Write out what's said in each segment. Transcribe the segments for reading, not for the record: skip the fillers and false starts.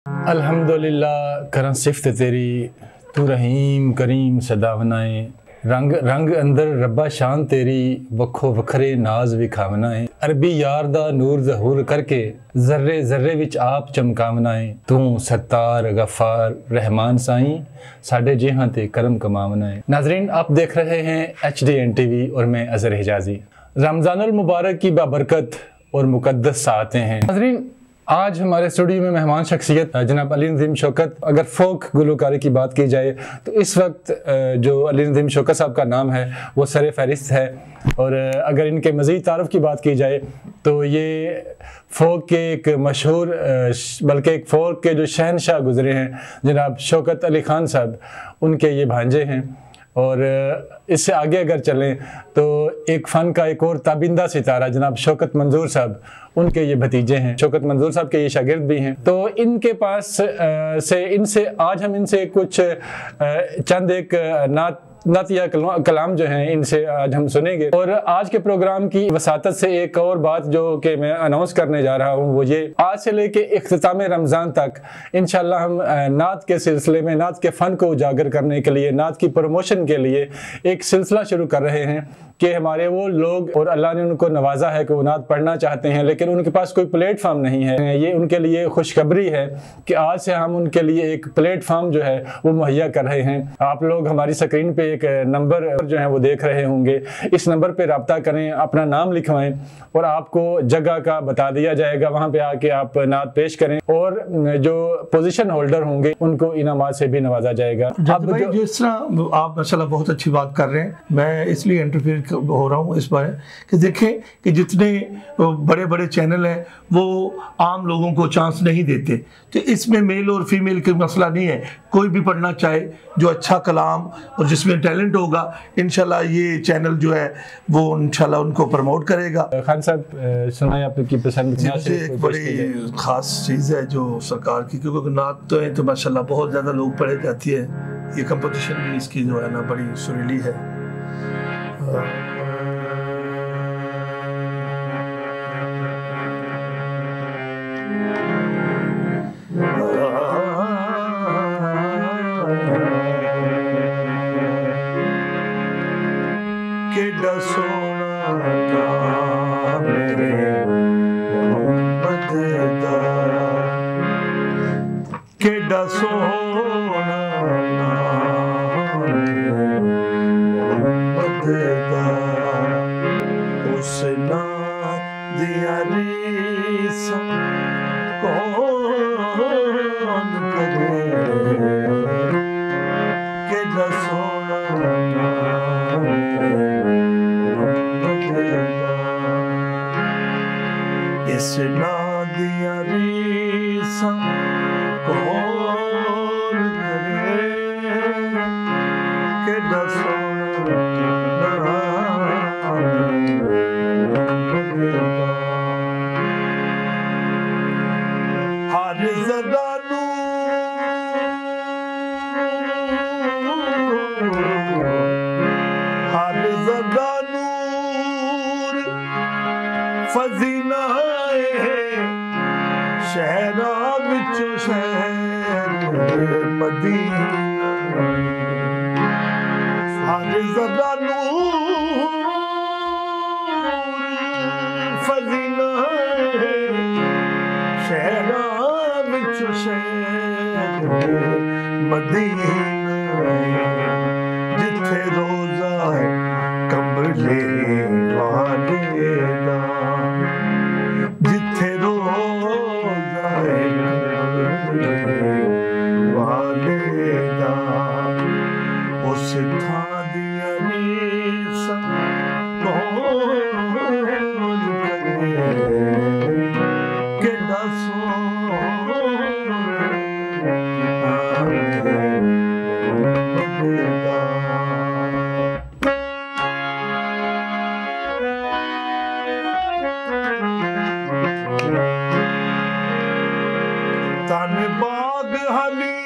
अल्हम्दुलिल्लाह करन सिफ्त तेरी, तू रहीम करीम सदावनाए। रंग रंग अंदर रब्बा शान तेरी, वखो वखरे नाज विखावनाए। अरबी यार दा नूर ज़हूर करके, जर्रे जर्रे विच आप चमकावनाए। तू सत्तार गफ़ार रहमान साईं, साडे जिहां ते करम कमावनाए। नाजरीन, आप देख रहे हैं HDN TV और मैं अज़हर हिजाज़ी। रमज़ानुल मुबारक की बाबरकत और मुक़द्दस सातें हैं। नाजरीन, आज हमारे स्टूडियो में मेहमान शख्सियत जनाब अली नज़ीम शौकत। अगर फ़ोक गुलकारी की बात की जाए तो इस वक्त जो अली नज़ीम शौकत साहब का नाम है वो सर फहरिस्त है, और अगर इनके मज़ीद तारुफ़ की बात की जाए तो ये फ़ोक के एक मशहूर बल्कि एक फ़ोक के जो शहनशाह गुज़रे हैं जनाब शौकत अली ख़ान साहब, उनके ये भांजे हैं। और इससे आगे अगर चलें तो एक फ़न का एक और ताबिंदा सितारा जनाब शौकत मंजूर साहब, उनके ये भतीजे हैं। शौकत मंजूर साहब के ये शागिर्द भी हैं। तो इनके पास इनसे आज हम इनसे कुछ चंद एक नातिया कलाम जो हैं इनसे आज हम सुनेंगे। और आज के प्रोग्राम की वसातत से एक और बात जो कि मैं अनाउंस करने जा रहा हूँ वो ये, आज से लेके इख्तिताम रमज़ान तक इंशाल्लाह हम नात के सिलसिले में नात के फ़न को उजागर करने के लिए, नात की प्रमोशन के लिए एक सिलसिला शुरू कर रहे हैं कि हमारे वो लोग, और अल्लाह ने उनको नवाजा है कि वो नात पढ़ना चाहते हैं लेकिन उनके पास कोई प्लेटफार्म नहीं है। ये उनके लिए खुशखबरी है कि आज से हम उनके लिए एक प्लेटफार्म जो है वो मुहैया कर रहे हैं। आप लोग हमारी स्क्रीन पे एक नंबर जो है वो देख रहे होंगे, इस नंबर पे रब्ता करें, अपना नाम लिखवाएं और आपको जगह का बता दिया जाएगा। वहाँ पे आके आप नात पेश करें और जो पोजीशन होल्डर होंगे उनको इनामात से भी नवाजा जाएगा। अब जिस तरह आप माशाल्लाह बहुत अच्छी बात कर रहे हैं, मैं इसलिए इंटरफेयर हो रहा हूँ इस बारे कि देखें कि जितने बड़े बड़े चैनल हैं वो आम लोगों को चांस नहीं देते, तो इसमें मेल और फीमेल का मसला नहीं है। कोई भी पढ़ना चाहे जो अच्छा कलाम और जिसमें टैलेंट होगा, इंशाल्लाह ये चैनल जो है वो इंशाल्लाह उनको प्रमोट करेगा। खान साहब, सुनाए आपकी पसंद मुझे एक बड़ी ख़ास चीज़ है जो सरकार की, क्योंकि नात तो है तो माशाल्लाह बहुत ज़्यादा लोग पढ़े जाती है। ये कंपटीशन भी इसकी जो है ना बड़ी सुरीली है। केड़ा सोना मेरे मोहम्मद दा, केड़ा सोना मोहम्मद दा, उस नाम दिया रीसां कौन करे, केड़ा सोना इस नाम दिया रीसां कौन करे, केड़ा सोना हर ज़रा हर ज़रा नूर फज़ीला शहरा विचों शहर मदीना, हर ज़रा नूर फज़ीला शहरा विचों शहर मदीना, जिथे रोज़ा है कंबले वाले दा, जिथे रोज़ा है वाले दा, उस थां दियां रीसां कौन करे, केड़ा सोना तन बाग हली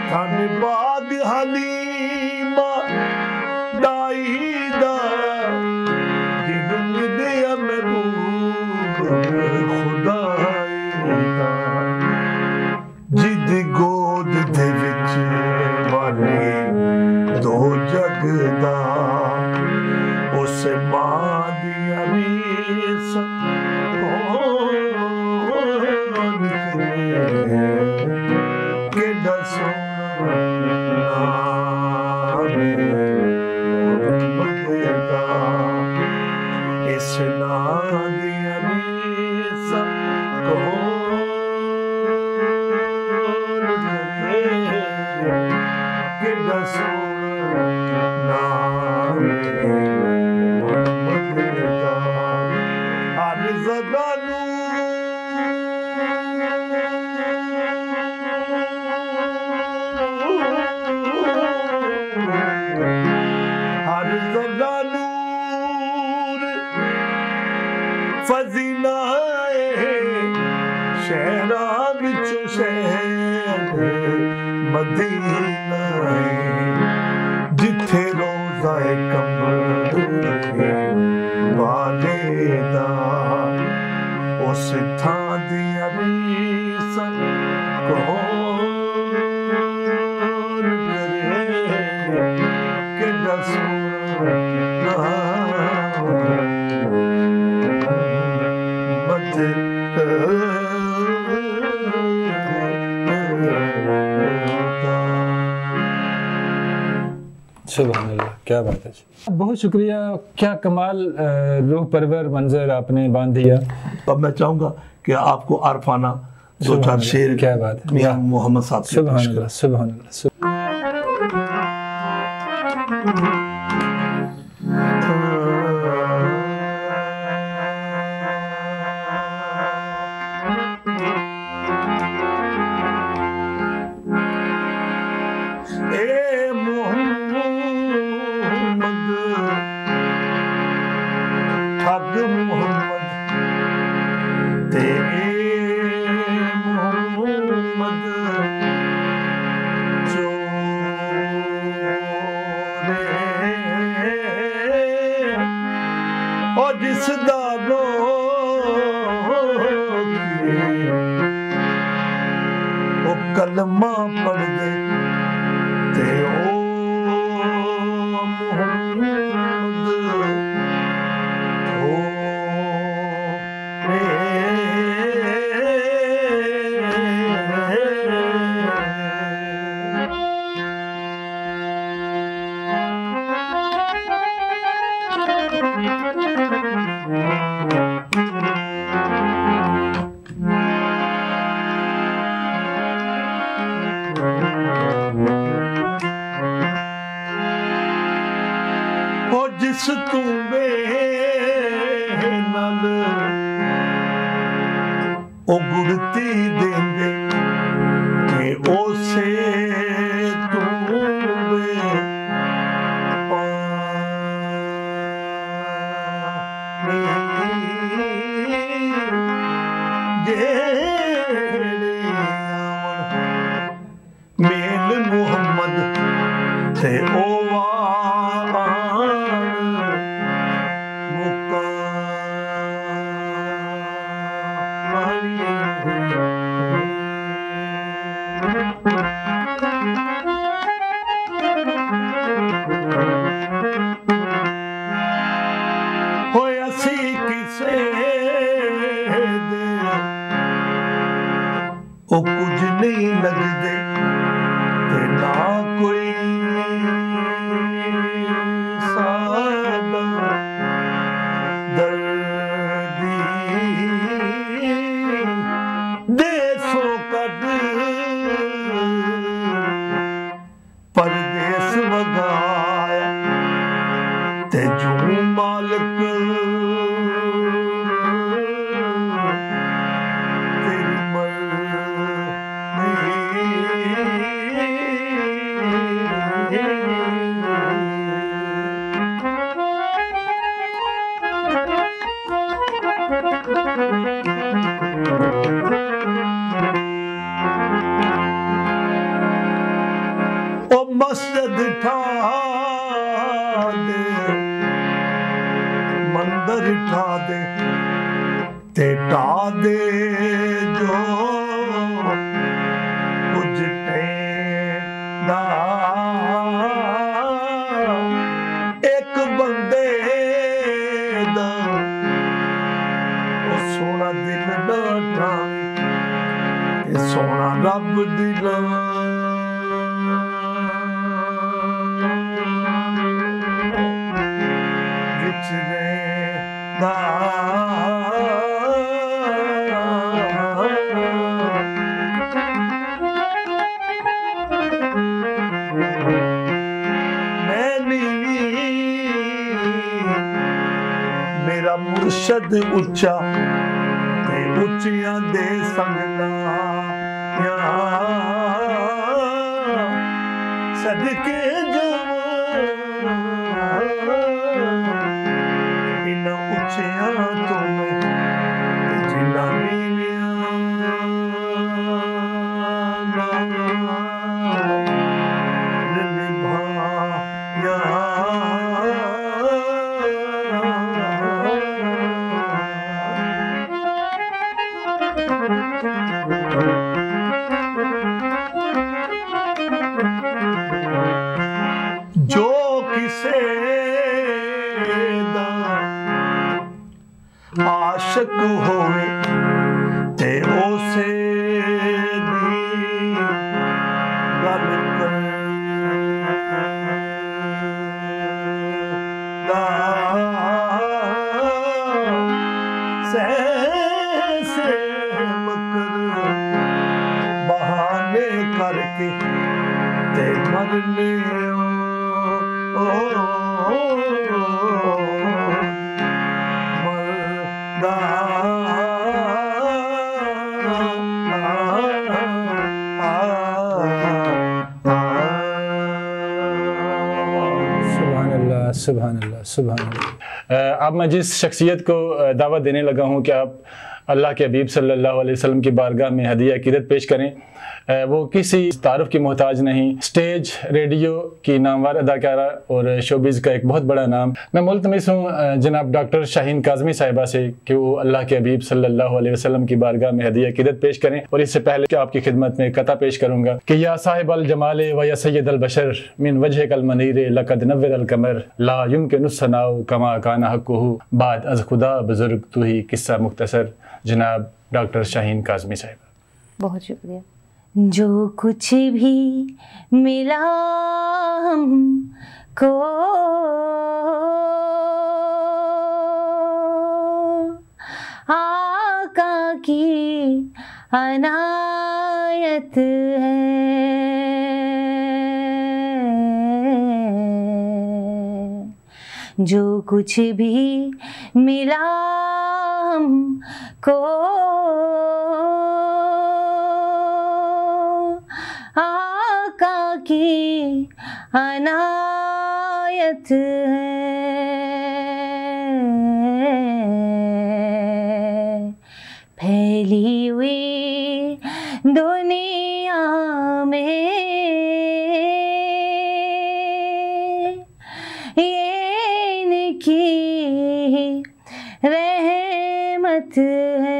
धन्यवाद हलीमा दाई दा जिन दे महबूब खुदाई दा जिद गोद दे विच वाले दो जगदा उस मां दिया रीस कौन करे केड़ा सोहना बददा इस नाम दिया रीस कौन करे केड़ा सोहना बददा हर ज़बानू हर जगह नूर फजीलाए शहरा विच शहर मदीना जिथे रोज़ाए कमर वाले दा उस थां दिया रीस कौन करे केड़ा सोहना सुभान अल्लाह, क्या बात है जी। बहुत शुक्रिया, क्या कमाल रूह परवर मंजर आपने बांध दिया। अब मैं चाहूंगा कि आपको आरफाना दो चार शेर क्या बात है मियां मोहम्मद साहब से सुभान पेश अल्लाह, सुभान अल्लाह। ए मोहम्मद ठग मोहम्मद ते मोहम्मद चोरे और जिस दानो वो कलमा पढ़ दे ते ओ मोहम्मद ओ ओ जिस तू नल ओ गुड़ती देंदे ते ओसे तू मेल मुहम्मद ते ओ ओ कुछ नहीं लगदे ते ना कोई सादा दर्दी देसो कद परदेस वगाया ते जो मालिक ओ मस्जिद ठा दे, मंदिर ठा दे, ते ढा दे जो कुछ टेंदा, एक बंदे दा ओ सोना दिल ना ठावे, सोना रब दिल विच रहिंदा। मेरा मुर्शद उच्चा ते उच्चियां दे संगना, सदके इन उच्चियां तो जिन्ना जो किसे दा आशिक होवे ते उसे दी गल करदा, से मकर बहाने करके ते मरने सुभान अल्लाह, सुभान अल्लाह। अब मैं जिस शख्सियत को दावत देने लगा हूँ कि आप अल्लाह के हबीब सल्लल्लाहु अलैहि वसल्लम की बारगाह में हदिया अक़ीदत पेश करें, वो किसी तारुफ की मोहताज नहीं, स्टेज रेडियो की नामवर अदाकारा और शोबिज़ का एक बहुत बड़ा नाम। मैं मुल्तमिस हूँ जनाब डॉक्टर शाहीन काज़मी साहिबा से कि वो अल्लाह के हबीब सल्लल्लाहु अलैहि वसल्लम की बारगाह में हदिया अक़ीदत पेश करें। और इससे पहले कि आपकी खिदमत में कता पेश करूँगा कि या साहिब अल जमाल व या सैयद अल बशर मिन वजह कल मनीर लक़द नव्वर अल कमर ला युमकिनु सनाउ कमा काना हक़्क़ुहु बाद अज़ खुदा बुज़ुर्ग तू ही किस्सा मुख्तसर। जनाब डॉक्टर शाहीन काज़मी साहिबा। बहुत शुक्रिया। जो कुछ भी मिला हमको आका की अनायत है, जो कुछ भी मिला हमको आका की अनायत है, फैली हुई दुनिया में ये इनकी रहमत है।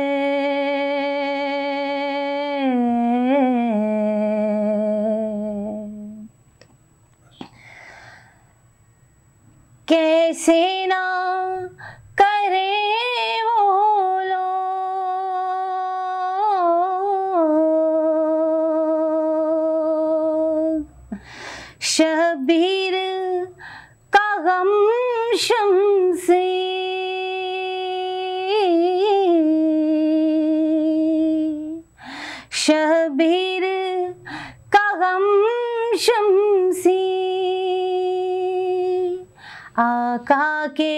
कैसे ना करे वो लोग, शबीर का गम शम्सी शबीर का गम शम्सी, आका के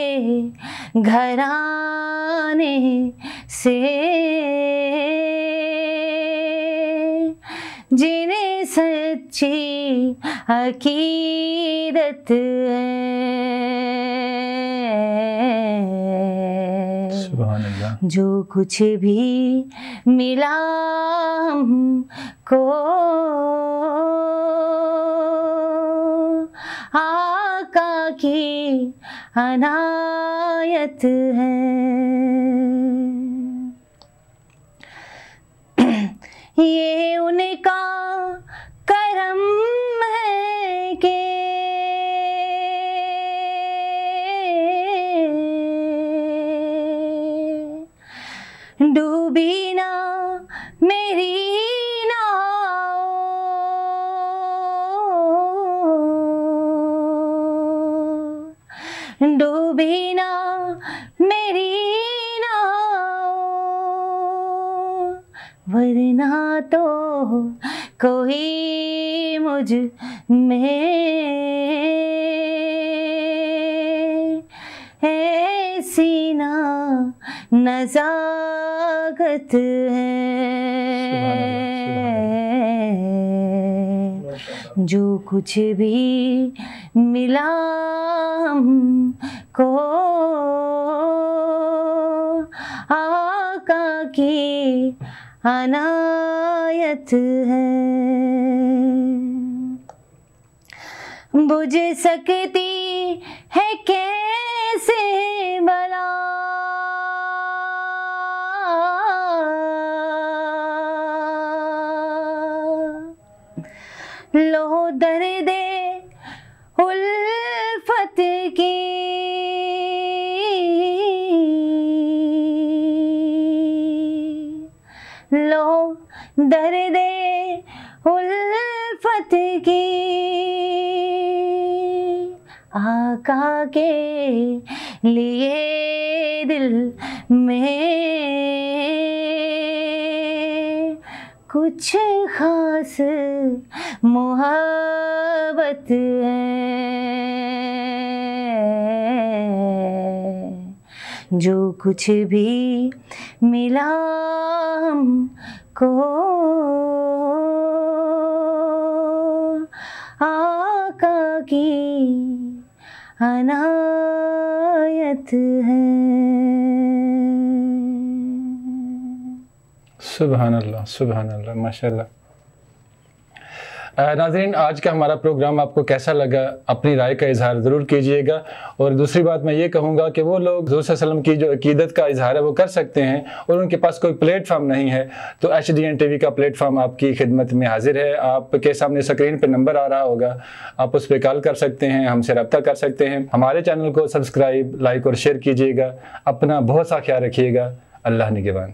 घराने से जिन्हें सच्ची अकीदत है। सुभान अल्लाह। जो कुछ भी मिला हमको की अनायत है। ये उनका करम है कि डूबी ना मेरी नाव, डूबी ना मेरी नाव, वरना तो कोई मुझ में ऐसी ना नज़ाकत है। जो कुछ भी मिला हमको आका की अनायत है। बुझ सकती है कैसे भला लो दर्दे उल्फत की, लो दर्दे उल्फत की, आका के लिए दिल में कुछ खास मोहब्बत है। जो कुछ भी मिला हमको आका की अनायत है। सुभान अल्लाह, सुभान अल्लाह, माशाल्लाह। नाज़रीन, आज का हमारा प्रोग्राम आपको कैसा लगा, अपनी राय का इजहार ज़रूर कीजिएगा। और दूसरी बात मैं ये कहूँगा कि वो लोग हुज़ूर सल्लल्लाहु अलैहि वसल्लम की जो अक़ीदत का इजहार है वो कर सकते हैं और उनके पास कोई प्लेटफार्म नहीं है, तो HDN TV का प्लेटफार्म आपकी खिदमत में हाजिर है। आपके सामने स्क्रीन पर नंबर आ रहा होगा, आप उस पर कॉल कर सकते हैं, हमसे रब्ता कर सकते हैं। हमारे चैनल को सब्सक्राइब, लाइक और शेयर कीजिएगा। अपना बहुत सा ख्याल रखिएगा। अल्लाह निगहबान।